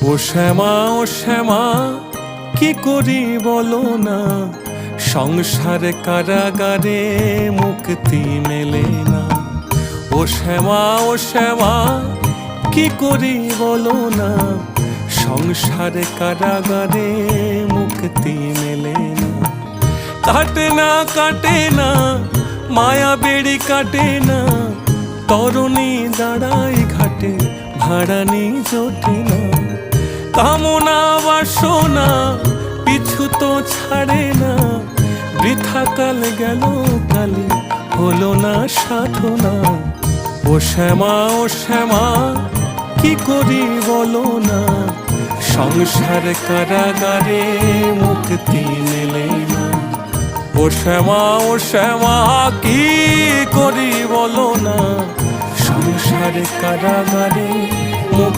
ও শ্যামা কি করি বলো না, সংসার কারাগারে মুক্তি মেলে না। ও শ্যামা কি করি বলো না, সংসার কারাগারে মুক্তি মেলে না। কাটে না মায়া বেড়ি কাটে না, তরুণী দাঁড়াই ঘাটে ভাড়ানি জোটে না। কামনা বাসনা পিছু তো ছাড়ে না, বৃথা কাল গেল কালে হলো না সাধনা। ও শ্যামা কি করি বলো না, সংসার কারাগারে মুক্তি মেলে না। ও শ্যামা কি করি বলো না, সংসার কারাগারে মুক্তি